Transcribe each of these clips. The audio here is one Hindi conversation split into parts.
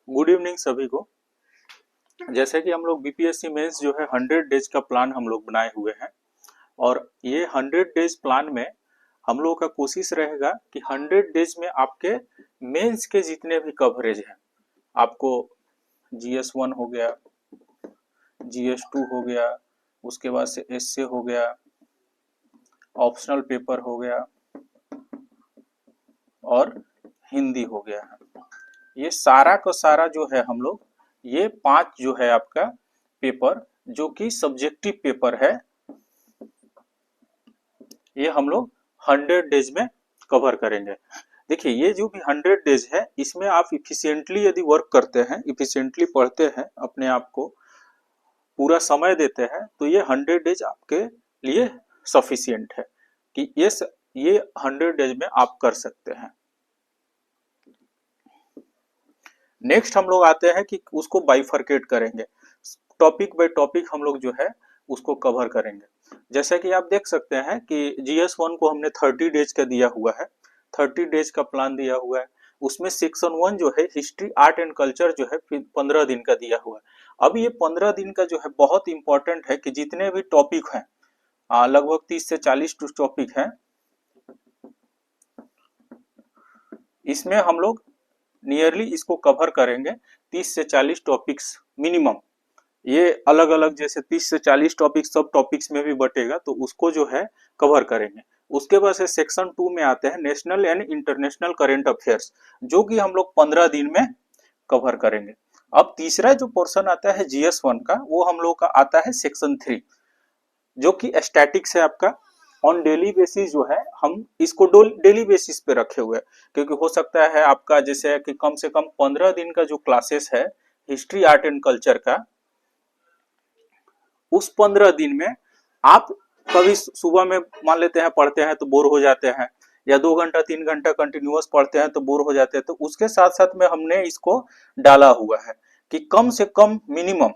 गुड इवनिंग सभी को। जैसे कि हम लोग बीपीएससी मेंस जो है 100 डेज का प्लान हम लोग बनाए हुए हैं और ये 100 डेज प्लान में हम लोगों का कोशिश रहेगा कि 100 डेज में आपके मेंस के जितने भी कवरेज हैं, आपको GS1 हो गया, GS2 हो गया, उसके बाद से एसए हो गया, ऑप्शनल पेपर हो गया और हिंदी हो गया है। ये सारा का सारा जो है हम लोग ये 5 जो है आपका पेपर जो कि सब्जेक्टिव पेपर है, ये हम लोग 100 डेज में कवर करेंगे। देखिए ये जो भी 100 डेज है इसमें आप इफिशिएंटली यदि वर्क करते हैं, इफिशिएंटली पढ़ते हैं, अपने आप को पूरा समय देते हैं तो ये 100 डेज आपके लिए सफिशिएंट है कि ये 100 डेज में आप कर सकते हैं। नेक्स्ट हम लोग आते हैं कि उसको बाइफरकेट करेंगे, टॉपिक बाय टॉपिक हम लोग जो है उसको कवर करेंगे। जैसे कि आप देख सकते हैं कि GS1 को हमने 30 डेज का दिया हुआ है, 30 डेज का प्लान दिया हुआ है। उसमें सेक्शन 1 जो है हिस्ट्री आर्ट एंड कल्चर जो है 15 दिन का दिया हुआ है। अब ये 15 दिन का जो है बहुत इंपॉर्टेंट है कि जितने भी टॉपिक हैं, लगभग 30 से 40 टॉपिक हैं, इसमें हम लोग नियरली इसको कवर करेंगे 30 से 40 टॉपिक्स मिनिमम। ये अलग अलग जैसे 30 से 40 टॉपिक्स सब टॉपिक्स में भी बटेगा तो उसको जो है कवर करेंगे। उसके बाद से सेक्शन 2 में आते हैं national and international current affairs, जो कि हम लोग 15 दिन में कवर करेंगे। अब तीसरा जो पोर्शन आता है GS1 का, वो हम लोग का आता है सेक्शन 3, जो कि स्टैटिक्स है आपका। ऑन डेली बेसिस जो है हम इसको डेली बेसिस पे रखे हुए हैं, क्योंकि हो सकता है आपका जैसे कि कम से कम 15 दिन का जो क्लासेस है हिस्ट्री आर्ट एंड कल्चर का, उस 15 दिन में आप कभी सुबह में मान लेते हैं पढ़ते हैं तो बोर हो जाते हैं, या 2 घंटा 3 घंटा कंटिन्यूअस पढ़ते हैं तो बोर हो जाते हैं, तो उसके साथ साथ में हमने इसको डाला हुआ है कि कम से कम मिनिमम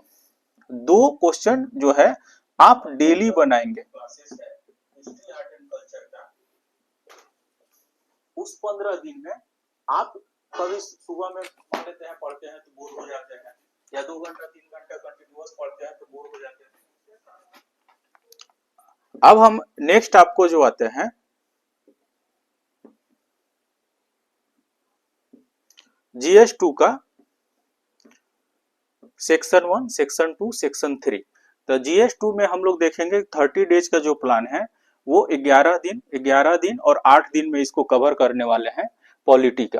2 क्वेश्चन जो है आप डेली बनाएंगे। उस 15 दिन में आप कभी सुबह में मान लेते हैं पढ़ते हैं तो बोर हो जाते हैं, या 2 घंटा 3 घंटा कंटिन्यूअस पढ़ते हैं तो बोर हो जाते हैं। अब हम नेक्स्ट आपको जो आते हैं GS2 का सेक्शन 1, सेक्शन 2, सेक्शन 3। तो GS2 में हम लोग देखेंगे 30 डेज का जो प्लान है वो 11 दिन और 8 दिन में इसको कवर करने वाले हैं पॉलिटी का।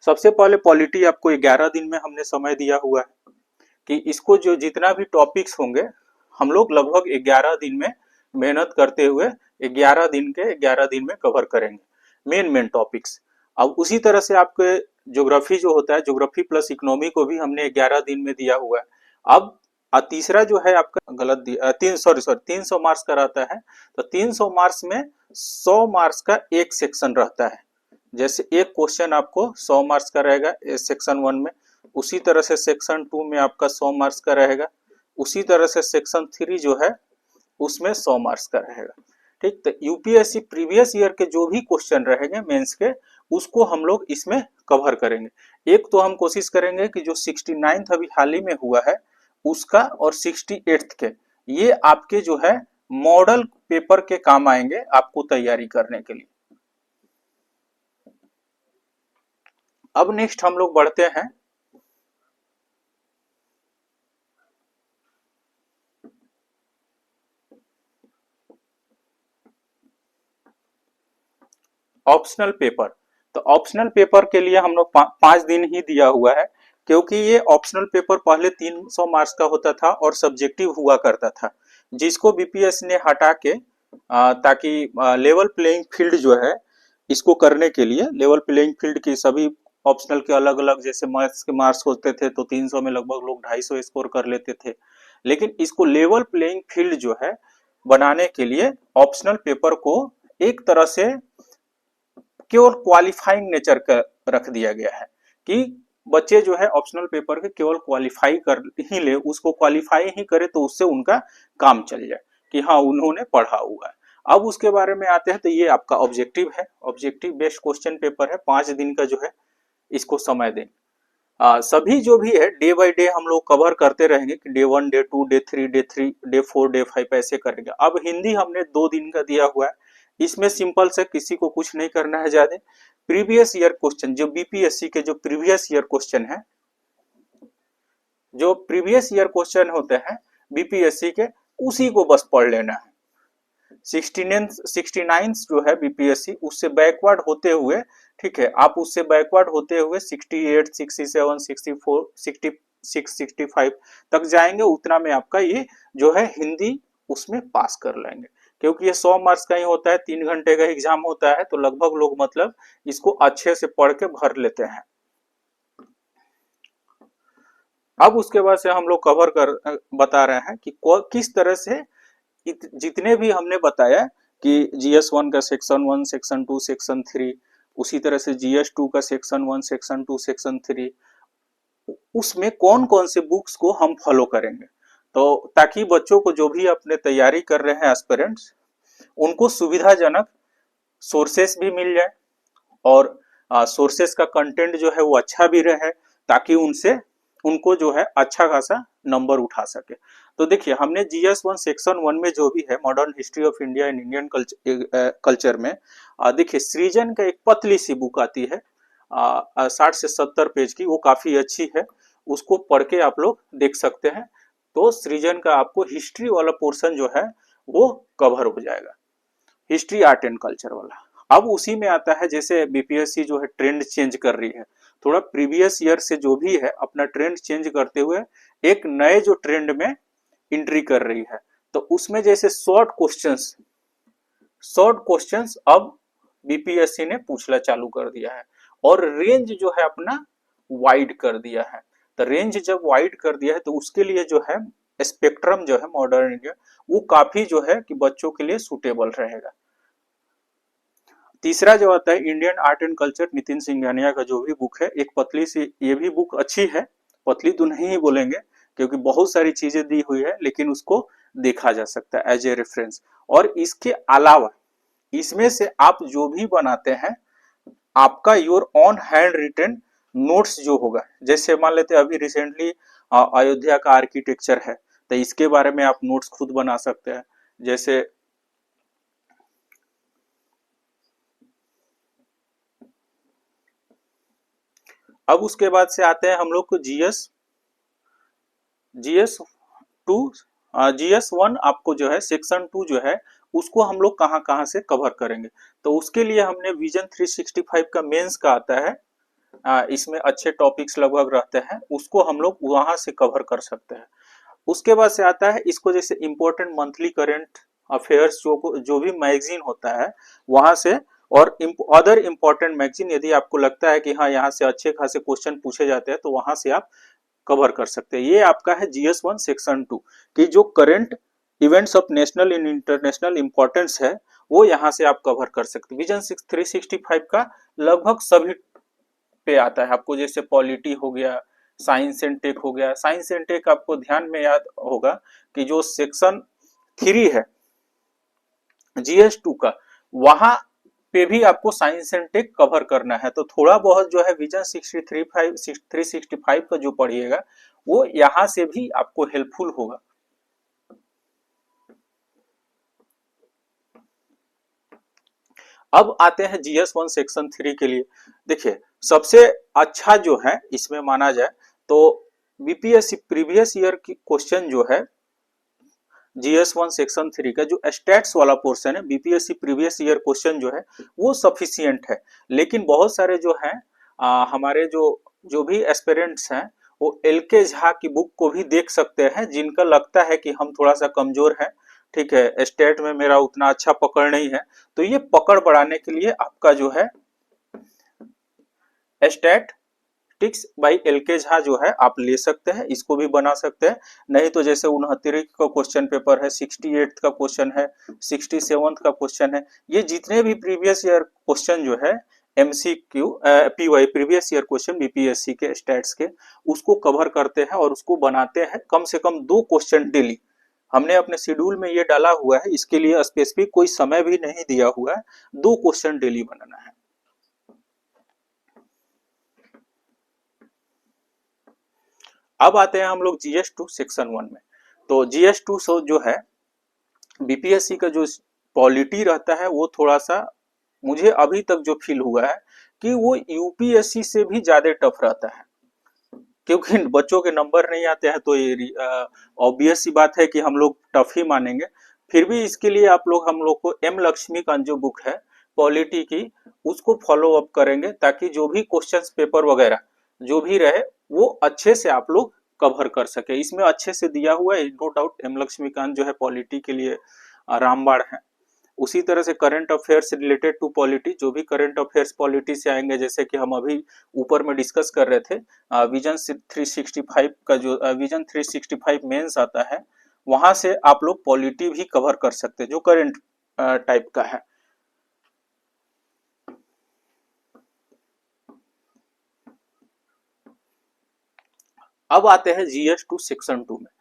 सबसे पहले पॉलिटी आपको 11 दिन में हमने समय दिया हुआ है कि इसको जो जितना भी टॉपिक्स होंगे हम लोग लगभग 11 दिन में मेहनत करते हुए 11 दिन में कवर करेंगे मेन टॉपिक्स। अब उसी तरह से आपके ज्योग्राफी जो होता है, ज्योग्राफी प्लस इकोनॉमी को भी हमने 11 दिन में दिया हुआ है। अब तीसरा जो है आपका गलत दिया, 300 मार्क्स का रहता है, तो 300 मार्क्स में 100 मार्क्स का एक सेक्शन रहता है। जैसे एक क्वेश्चन आपको 100 मार्क्स का रहेगा सेक्शन 1 में, उसी तरह से सेक्शन 2 में आपका 100 मार्क्स का रहेगा, उसी तरह से सेक्शन 3 जो है उसमें 100 मार्क्स का रहेगा। ठीक, तो यूपीएससी प्रीवियस ईयर के जो भी क्वेश्चन रहेंगे मेंस के, उसको हम लोग इसमें कवर करेंगे। एक तो हम कोशिश करेंगे कि जो 69th अभी हाल ही में हुआ है उसका, और 68th के, ये आपके जो है मॉडल पेपर के काम आएंगे आपको तैयारी करने के लिए। अब नेक्स्ट हम लोग बढ़ते हैं ऑप्शनल पेपर। तो ऑप्शनल पेपर के लिए हम लोग 5 दिन ही दिया हुआ है, क्योंकि ये ऑप्शनल पेपर पहले 300 मार्क्स का होता था और सब्जेक्टिव हुआ करता था, जिसको बीपीएस ने हटा के ताकि लेवल प्लेइंग फील्ड जो है इसको करने के लिए, लेवल प्लेइंग फील्ड की सभी ऑप्शनल के अलग अलग जैसे मैथ्स के मार्क्स होते थे तो 300 में लगभग लोग 250 स्कोर कर लेते थे, लेकिन इसको लेवल प्लेइंग फील्ड जो है बनाने के लिए ऑप्शनल पेपर को एक तरह से केवल क्वालिफाइंग नेचर का रख दिया गया है कि बच्चे जो है ऑप्शनल पेपर के केवल क्वालिफाई कर ही ले, उसको क्वालिफाई ही करे तो उससे उनका काम चल जाए कि हाँ उन्होंने पढ़ा हुआ है। अब उसके बारे में आते हैं तो ये आपका ऑब्जेक्टिव है, ऑब्जेक्टिव बेस्ड क्वेश्चन पेपर है, 5 दिन का जो है इसको समय दें। सभी जो भी है डे बाय डे हम लोग कवर करते रहेंगे कि day 1 day 2 day 3 day 3 day 4 day 5 ऐसे करेंगे। अब हिंदी हमने 2 दिन का दिया हुआ है, इसमें सिंपल से किसी को कुछ नहीं करना है ज्यादा। प्रीवियस ईयर क्वेश्चन जो बीपीएससी के जो प्रीवियस ईयर क्वेश्चन है, जो प्रीवियस ईयर क्वेश्चन होते हैं बीपीएससी के, उसी को बस पढ़ लेना है। 69 जो है बीपीएससी उससे बैकवर्ड होते हुए, ठीक है, आप उससे बैकवर्ड होते हुए 68 67 64 66 65 तक जाएंगे, उतना में आपका ये जो है हिंदी उसमें पास कर लेंगे। क्योंकि ये 100 मार्क्स का ही होता है, 3 घंटे का एग्जाम होता है, तो लगभग लोग मतलब इसको अच्छे से पढ़ के भर लेते हैं। अब उसके बाद से हम लोग कवर कर बता रहे हैं कि किस तरह से जितने भी हमने बताया कि GS1 का सेक्शन 1 सेक्शन 2 सेक्शन 3, उसी तरह से GS2 का सेक्शन 1 सेक्शन 2 सेक्शन 3, उसमें कौन कौन से बुक्स को हम फॉलो करेंगे, तो ताकि बच्चों को जो भी अपने तैयारी कर रहे हैं एस्पिरेंट्स, उनको सुविधाजनक सोर्सेस भी मिल जाए और सोर्सेस का कंटेंट जो है वो अच्छा भी रहे, ताकि उनको जो है अच्छा खासा नंबर उठा सके। तो देखिए हमने GS1 सेक्शन 1 में जो भी है modern history of India and Indian culture में देखिए सृजन का एक पतली सी बुक आती है 60 से 70 पेज की, वो काफी अच्छी है, उसको पढ़ के आप लोग देख सकते हैं। तो सृजन का आपको हिस्ट्री वाला पोर्शन जो है वो कवर हो जाएगा, हिस्ट्री आर्ट एंड कल्चर वाला। अब उसी में आता है जैसे बीपीएससी जो है ट्रेंड चेंज कर रही है, थोड़ा प्रीवियस ईयर से जो भी है अपना ट्रेंड चेंज करते हुए एक नए जो ट्रेंड में एंट्री कर रही है, तो उसमें जैसे शॉर्ट क्वेश्चंस अब बीपीएससी ने पूछना चालू कर दिया है और रेंज जो है अपना वाइड कर दिया है। तो रेंज जब वाइड कर दिया है तो उसके लिए जो है स्पेक्ट्रम जो है मॉडर्न इंडिया वो काफी जो है कि बच्चों के लिए सूटेबल रहेगा। तीसरा जो आता है Indian art and culture, Nitin Singhania का जो भी बुक है, एक पतली सी, ये भी बुक अच्छी है, पतली तो नहीं ही बोलेंगे क्योंकि बहुत सारी चीजें दी हुई है, लेकिन उसको देखा जा सकता है एज ए रेफरेंस। और इसके अलावा इसमें से आप जो भी बनाते हैं आपका your own handwritten notes जो होगा, जैसे मान लेते हैं अभी रिसेंटली अयोध्या का आर्किटेक्चर है, तो इसके बारे में आप नोट्स खुद बना सकते हैं। जैसे अब उसके बाद से आते हैं हम लोग को GS1 आपको जो है सेक्शन 2 जो है उसको हम लोग कहाँ कहाँ से कवर करेंगे, तो उसके लिए हमने विजन 365 का मेंस का आता है, इसमें अच्छे टॉपिक्स लगभग रहते हैं, उसको हम लोग वहां से कवर कर सकते हैं। उसके बाद से आता है इसको जैसे इंपॉर्टेंट मंथली करेंट अफेयर्स जो भी मैगजीन होता है वहां से, और अदर इंपॉर्टेंट मैगजीन, यदि आपको लगता है कि हाँ यहाँ से अच्छे खासे क्वेश्चन पूछे जाते हैं तो वहां से आप कवर कर सकते हैं। ये आपका है GS1 सेक्शन 2 की जो current events of national and international importance है वो यहाँ से आप कवर कर सकते हैं। विजन 365 का लगभग सभी पे आता है आपको, जैसे पॉलिटी हो गया, साइंस एंड टेक हो गया। साइंस एंड टेक आपको ध्यान में याद होगा कि जो सेक्शन 3 है GS2 का, वहां पे भी आपको साइंस एंड टेक कवर करना है, तो थोड़ा बहुत जो है विजन 365 का जो पढ़िएगा वो यहां से भी आपको हेल्पफुल होगा। अब आते हैं GS1 सेक्शन 3 के लिए। देखिए सबसे अच्छा जो है इसमें माना जाए तो बीपीएससी प्रीवियस ईयर की क्वेश्चन जो है GS1 सेक्शन 3 का जो स्टैट्स वाला पोर्शन है, बीपीएससी प्रीवियस ईयर क्वेश्चन जो है वो सफिशियंट है, लेकिन बहुत सारे जो हैं हमारे जो भी एस्पिरेंट्स हैं वो LK झा की बुक को भी देख सकते हैं, जिनका लगता है कि हम थोड़ा सा कमजोर है, ठीक है, स्टेट में मेरा उतना अच्छा पकड़ नहीं है, तो ये पकड़ बढ़ाने के लिए आपका जो है स्टैटिक्स बाय LK झा जो है आप ले सकते हैं, इसको भी बना सकते हैं। नहीं तो जैसे 69 का क्वेश्चन पेपर है, 68 का क्वेश्चन है, 67 का क्वेश्चन है, ये जितने भी प्रीवियस ईयर क्वेश्चन जो है MCQ PY previous year question BPSC के स्टैट्स के, उसको कवर करते हैं और उसको बनाते हैं कम से कम 2 क्वेश्चन डेली। हमने अपने शेड्यूल में ये डाला हुआ है, इसके लिए स्पेसिफिक कोई समय भी नहीं दिया हुआ है, 2 क्वेश्चन डेली बनाना है। अब आते हैं हम लोग GS2 सेक्शन 1 में। तो GS2 जो है बीपीएससी का जो पॉलिटी रहता है वो थोड़ा सा, मुझे अभी तक जो फील हुआ है कि वो यूपीएससी से भी ज्यादा टफ रहता है, क्योंकि बच्चों के नंबर नहीं आते हैं तो ये ऑब्वियस सी बात है कि हम लोग टफ ही मानेंगे। फिर भी इसके लिए हम लोग को एम लक्ष्मीकांत जो बुक है पॉलिटी की, उसको फॉलो अप करेंगे, ताकि जो भी क्वेश्चंस पेपर वगैरह जो भी रहे वो अच्छे से आप लोग कवर कर सके। इसमें अच्छे से दिया हुआ है, नो डाउट एम लक्ष्मीकांत जो है पॉलिटी के लिए रामबाण है। उसी तरह से current affairs related to polity, जो भी करंट अफेयर्स पॉलिटी से आएंगे, जैसे कि हम अभी ऊपर में डिस्कस कर रहे थे, विजन 365 का जो विजन 365 मेंस आता है, वहां से आप लोग पॉलिटी भी कवर कर सकते हैं जो करंट टाइप का है। अब आते हैं GS2 सेक्शन 2 में।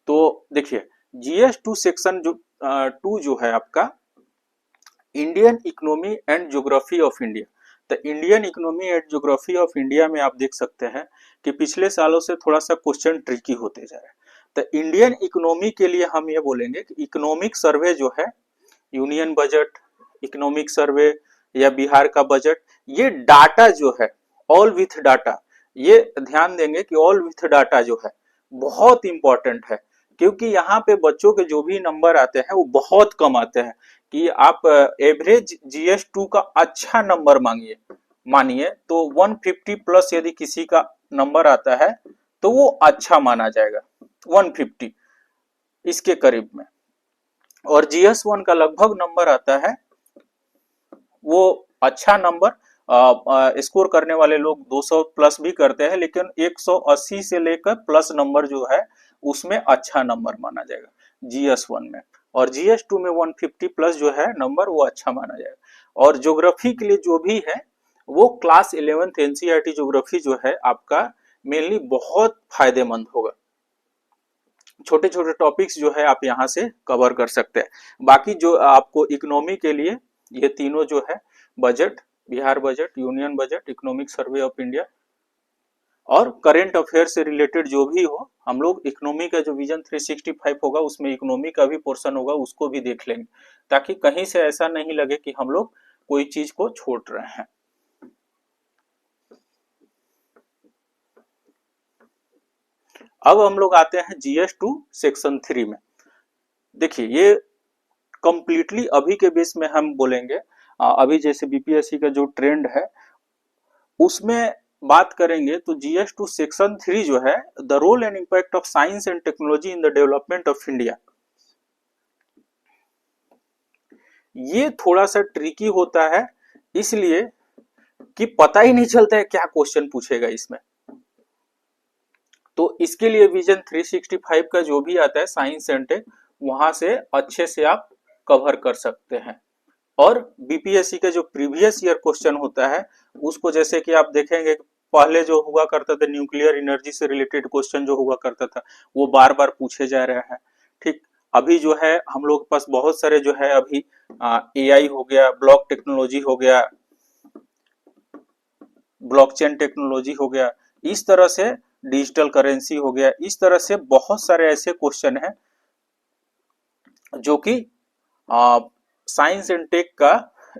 तो देखिए GS2 सेक्शन जो 2 जो है आपका Indian economy and geography of India. तो Indian economy and geography of India में आप देख सकते हैं कि पिछले सालों से थोड़ा सा क्वेश्चन ट्रिकी होते जा रहे हैं। तो इंडियन इकोनॉमी के लिए हम ये बोलेंगे कि इकोनॉमिक सर्वे जो है, यूनियन बजट, इकोनॉमिक सर्वे या बिहार का बजट, ये डाटा जो है ऑल विथ डाटा, ये ध्यान देंगे कि ऑल विथ डाटा जो है बहुत इंपॉर्टेंट है, क्योंकि यहाँ पे बच्चों के जो भी नंबर आते हैं वो बहुत कम आते हैं। कि आप एवरेज GS2 का अच्छा नंबर मांगिए, मानिए तो 150 प्लस यदि किसी का नंबर आता है तो वो अच्छा माना जाएगा, 150 इसके करीब में। और GS1 का लगभग नंबर आता है, वो अच्छा नंबर स्कोर करने वाले लोग 200 प्लस भी करते हैं, लेकिन 180 से लेकर प्लस नंबर जो है उसमें अच्छा नंबर माना जाएगा GS1 में। और GS2 में 150 प्लस जो है नंबर वो अच्छा माना जाएगा। और ज्योग्राफी के लिए जो भी है वो क्लास 11th NCERT ज्योग्राफी जो है आपका मेनली बहुत फायदेमंद होगा। छोटे छोटे टॉपिक्स जो है आप यहाँ से कवर कर सकते हैं। बाकी जो आपको इकोनॉमी के लिए ये तीनों जो है budget, Bihar budget, union budget, economic survey of India और करेंट अफेयर से रिलेटेड जो भी हो, हम लोग इकोनॉमी का जो विजन 365 होगा उसमें इकोनॉमी का भी पोर्शन होगा, उसको भी देख लेंगे, ताकि कहीं से ऐसा नहीं लगे कि हम लोग कोई चीज को छोड़ रहे हैं। अब हम लोग आते हैं GS2 सेक्शन 3 में। देखिए ये कंप्लीटली अभी के बेस में हम बोलेंगे, अभी जैसे बीपीएससी का जो ट्रेंड है उसमें बात करेंगे, तो GS2 सेक्शन 3 जो है the role and impact of science and technology in the development of India, ये थोड़ा सा ट्रिकी होता है, इसलिए कि पता ही नहीं चलता है क्या क्वेश्चन पूछेगा इसमें। तो इसके लिए विजन 365 का जो भी आता है साइंस एंड टेक, वहां से अच्छे से आप कवर कर सकते हैं। और बीपीएससी का जो प्रीवियस ईयर क्वेश्चन होता है उसको, जैसे कि आप देखेंगे पहले जो हुआ करता था न्यूक्लियर एनर्जी से रिलेटेड क्वेश्चन जो हुआ करता था वो बार बार पूछे जा रहे हैं। ठीक, अभी जो है हम लोग के पास बहुत सारे जो है अभी AI हो गया, ब्लॉक टेक्नोलॉजी हो गया, ब्लॉकचेन टेक्नोलॉजी हो गया, इस तरह से डिजिटल करेंसी हो गया, इस तरह से बहुत सारे ऐसे क्वेश्चन हैं जो कि साइंस एंड टेक का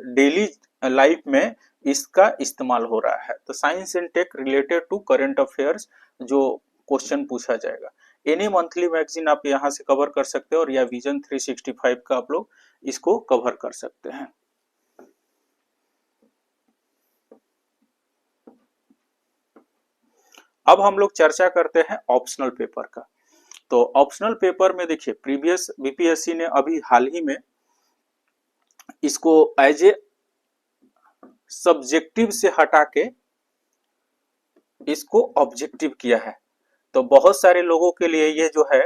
डेली लाइफ में इसका इस्तेमाल हो रहा है। तो science and tech related to current affairs जो क्वेश्चन पूछा जाएगा, एनी मंथली मैगजीन आप यहाँ से कवर कर सकते हो, और या विजन 365 का आप लोग इसको कवर कर सकते हैं। अब हम लोग चर्चा करते हैं ऑप्शनल पेपर का। तो ऑप्शनल पेपर में देखिए प्रीवियस बीपीएससी ने अभी हाल ही में इसको एज ए सब्जेक्टिव से हटा के इसको ऑब्जेक्टिव किया है। तो बहुत सारे लोगों के लिए ये जो है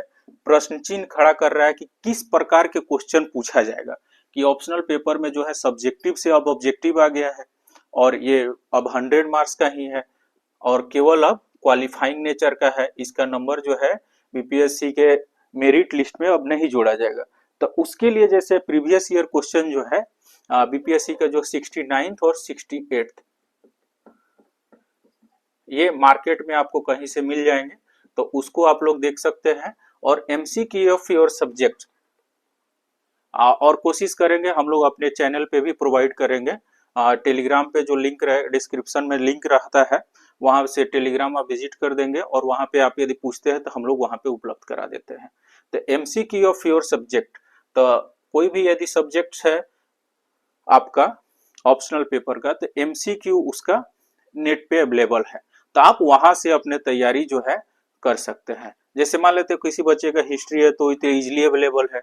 प्रश्न चिन्ह खड़ा कर रहा है कि किस प्रकार के क्वेश्चन पूछा जाएगा, कि ऑप्शनल पेपर में जो है सब्जेक्टिव से अब ऑब्जेक्टिव आ गया है, और ये अब 100 मार्क्स का ही है, और केवल अब क्वालिफाइंग नेचर का है। इसका नंबर जो है बीपीएससी के मेरिट लिस्ट में अब नहीं जोड़ा जाएगा। तो उसके लिए जैसे प्रीवियस ईयर क्वेश्चन जो है बीपीएससी का जो 69th और 68th, ये मार्केट में आपको कहीं से मिल जाएंगे। तो उसको आप लोग देख सकते हैं। और एमसीक्यू ऑफ योर सब्जेक्ट और कोशिश करेंगे हम लोग अपने चैनल पे भी प्रोवाइड करेंगे। टेलीग्राम पे जो लिंक डिस्क्रिप्शन में लिंक रहता है, वहां से टेलीग्राम आप विजिट कर देंगे और वहां पे आप यदि पूछते हैं तो हम लोग वहां पे उपलब्ध करा देते हैं। तो एमसीक्यू ऑफ योर सब्जेक्ट, तो कोई भी यदि सब्जेक्ट है आपका ऑप्शनल पेपर का, तो एमसीक्यू उसका नेट पे अवेलेबल है, तो आप वहां से अपने तैयारी जो है कर सकते हैं। जैसे मान लेते हैं किसी बच्चे का हिस्ट्री है तो इजीली अवेलेबल है,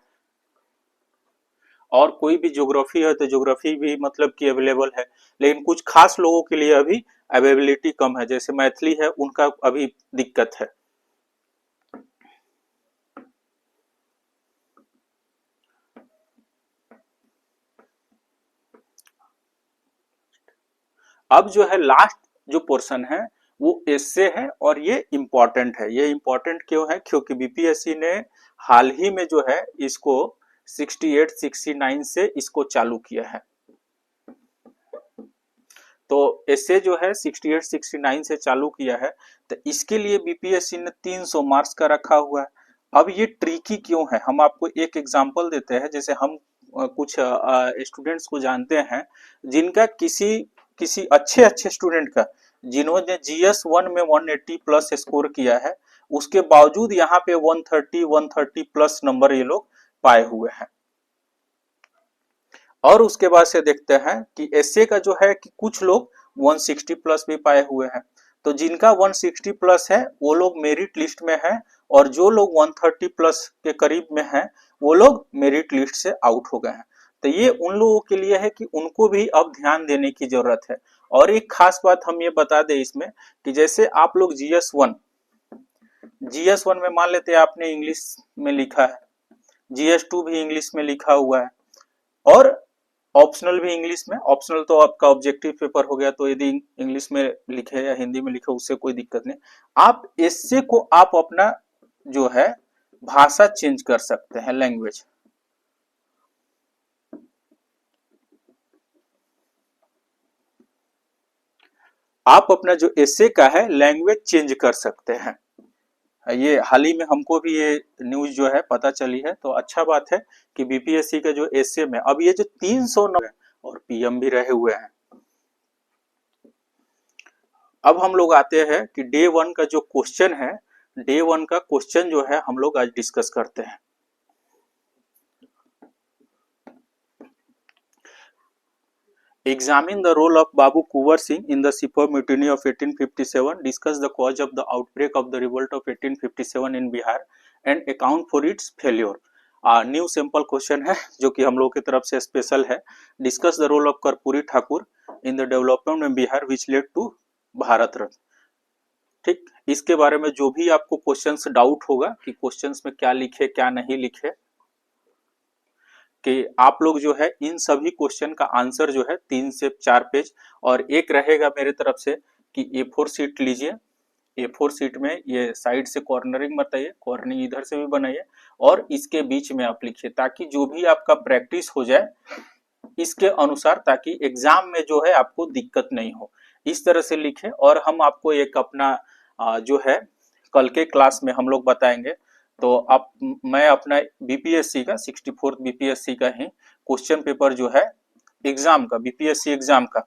और कोई भी ज्योग्राफी है तो ज्योग्राफी भी मतलब कि अवेलेबल है। लेकिन कुछ खास लोगों के लिए अभी अवेलेबिलिटी कम है, जैसे मैथिली है उनका अभी दिक्कत है। अब जो है लास्ट जो पोर्शन है वो एस्से है, और ये इम्पोर्टेंट है। ये इम्पोर्टेंट क्यों है? क्योंकि बीपीएससी ने हाल ही में जो है इसको 68 69 से इसको चालू किया है। तो एस्से जो है 68 69 से चालू किया है, तो इसके लिए बीपीएससी ने 300 मार्क्स का रखा हुआ है। अब ये ट्रिकी क्यों है, हम आपको एक एग्जांपल देते हैं। जैसे हम कुछ स्टूडेंट्स को जानते हैं जिनका किसी किसी अच्छे अच्छे स्टूडेंट का, जिन्होंने जीएस 1 में 180 प्लस स्कोर किया है, उसके बावजूद यहाँ पे 130 प्लस नंबर ये लोग पाए हुए हैं। और उसके बाद से देखते हैं कि एसए का जो है कि कुछ लोग 160 प्लस भी पाए हुए हैं। तो जिनका 160 प्लस है वो लोग मेरिट लिस्ट में है, और जो लोग 130 प्लस के करीब में हैं वो लोग मेरिट लिस्ट से आउट हो गए हैं। तो ये उन लोगों के लिए है कि उनको भी अब ध्यान देने की जरूरत है। और एक खास बात हम ये बता दें इसमें कि जैसे आप लोग जीएस 1 में मान लेते हैं आपने इंग्लिश में लिखा है, जीएस 2 भी इंग्लिश में लिखा हुआ है, और ऑप्शनल भी इंग्लिश में। ऑप्शनल तो आपका ऑब्जेक्टिव पेपर हो गया, तो यदि इंग्लिश में लिखे या हिंदी में लिखे उससे कोई दिक्कत नहीं। आप इससे को आप अपना जो है भाषा चेंज कर सकते हैं, लैंग्वेज। आप अपना जो एसे का है लैंग्वेज चेंज कर सकते हैं। ये हाल ही में हमको भी ये न्यूज जो है पता चली है, तो अच्छा बात है कि बीपीएससी का जो एसए में अब ये जो 300 और पीएम भी रहे हुए हैं। अब हम लोग आते हैं कि डे 1 का जो क्वेश्चन है, डे 1 का क्वेश्चन जो है हम लोग आज डिस्कस करते हैं। Examine the role of Babu Kuwar Singh in the Sepoy Mutiny of 1857. Discuss the cause of the outbreak of the revolt of 1857 in Bihar and account for its failure. New simple question है जो कि हम लोग की तरफ से स्पेशल है। Discuss the role of Karpoori Thakur in the development में Bihar which led to Bharat Ratna. ठीक, इसके बारे में जो भी आपको क्वेश्चंस डाउट होगा कि क्वेश्चंस में क्या लिखे क्या नहीं लिखे, कि आप लोग जो है इन सभी क्वेश्चन का आंसर जो है 3 से 4 पेज, और एक रहेगा मेरे तरफ से कि A4 शीट लीजिए। A4 शीट में ये साइड से कॉर्नरिंग बताइए, कॉर्नरिंग इधर से भी बनाइए और इसके बीच में आप लिखिए, ताकि जो भी आपका प्रैक्टिस हो जाए इसके अनुसार, ताकि एग्जाम में जो है आपको दिक्कत नहीं हो। इस तरह से लिखे। और हम आपको एक अपना जो है कल के क्लास में हम लोग बताएंगे। तो अब मैं अपना बीपीएससी का 64 बीपीएससी का ही क्वेश्चन पेपर जो है एग्जाम का, बीपीएससी एग्जाम का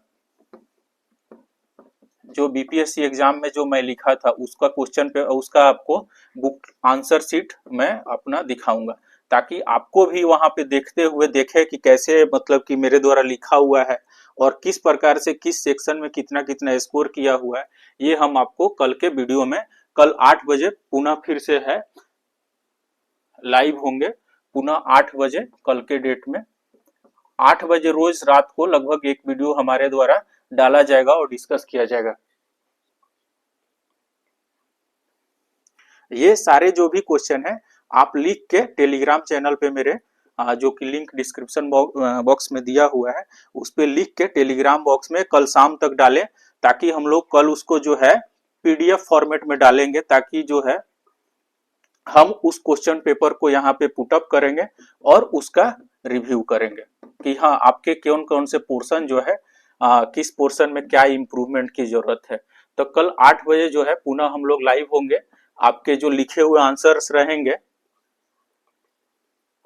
जो बीपीएससी एग्जाम में जो मैं लिखा था उसका क्वेश्चन पे उसका आपको बुक आंसर शीट मैं अपना दिखाऊंगा, ताकि आपको भी वहां पे देखते हुए देखे कि कैसे मतलब कि मेरे द्वारा लिखा हुआ है और किस प्रकार से किस सेक्शन में कितना कितना स्कोर किया हुआ है। ये हम आपको कल के वीडियो में, कल 8 बजे पुनः फिर से है लाइव होंगे, पुनः 8 बजे कल के डेट में 8 बजे रोज रात को लगभग एक वीडियो हमारे द्वारा डाला जाएगा और डिस्कस किया जाएगा। ये सारे जो भी क्वेश्चन है आप लिख के टेलीग्राम चैनल पे मेरे जो कि लिंक डिस्क्रिप्शन बॉक्स में दिया हुआ है उस पे लिख के टेलीग्राम बॉक्स में कल शाम तक डालें, ताकि हम लोग कल उसको जो है पीडीएफ फॉर्मेट में डालेंगे, ताकि जो है हम उस क्वेश्चन पेपर को यहाँ पे पुटअप करेंगे और उसका रिव्यू करेंगे कि हाँ आपके कौन कौन से पोर्शन जो है किस पोर्शन में क्या इंप्रूवमेंट की जरूरत है। तो कल 8 बजे जो है पुनः हम लोग लाइव होंगे आपके जो लिखे हुए आंसर्स रहेंगे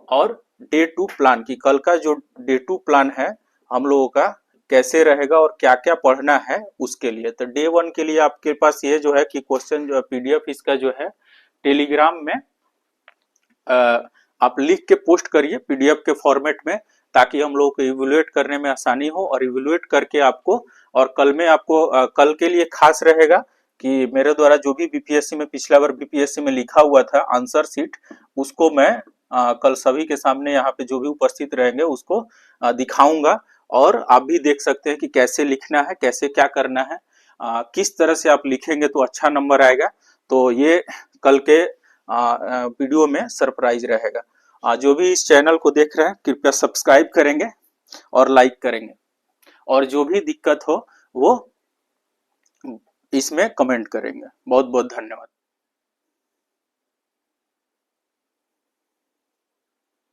और डे 2 प्लान की कल का जो डे 2 प्लान है हम लोगों का कैसे रहेगा और क्या क्या पढ़ना है उसके लिए। तो डे 1 के लिए आपके पास ये जो है कि क्वेश्चन जो है पीडीएफ इसका जो है टेलीग्राम में आप लिख के पोस्ट करिए पीडीएफ के फॉर्मेट में, ताकि हम लोगों को इवेलुएट करने में आसानी हो और इवेलुएट करके आपको, और कल में आपको कल के लिए खास रहेगा कि मेरे द्वारा जो भी बीपीएससी में पिछला बार बीपीएससी में लिखा हुआ था आंसर शीट, उसको मैं कल सभी के सामने यहाँ पे जो भी उपस्थित रहेंगे उसको दिखाऊंगा, और आप भी देख सकते हैं कि कैसे लिखना है, कैसे क्या करना है, किस तरह से आप लिखेंगे तो अच्छा नंबर आएगा। तो ये कल के वीडियो में सरप्राइज रहेगा। जो भी इस चैनल को देख रहे हैं कृपया सब्सक्राइब करेंगे और लाइक करेंगे, और जो भी दिक्कत हो वो इसमें कमेंट करेंगे। बहुत बहुत धन्यवाद।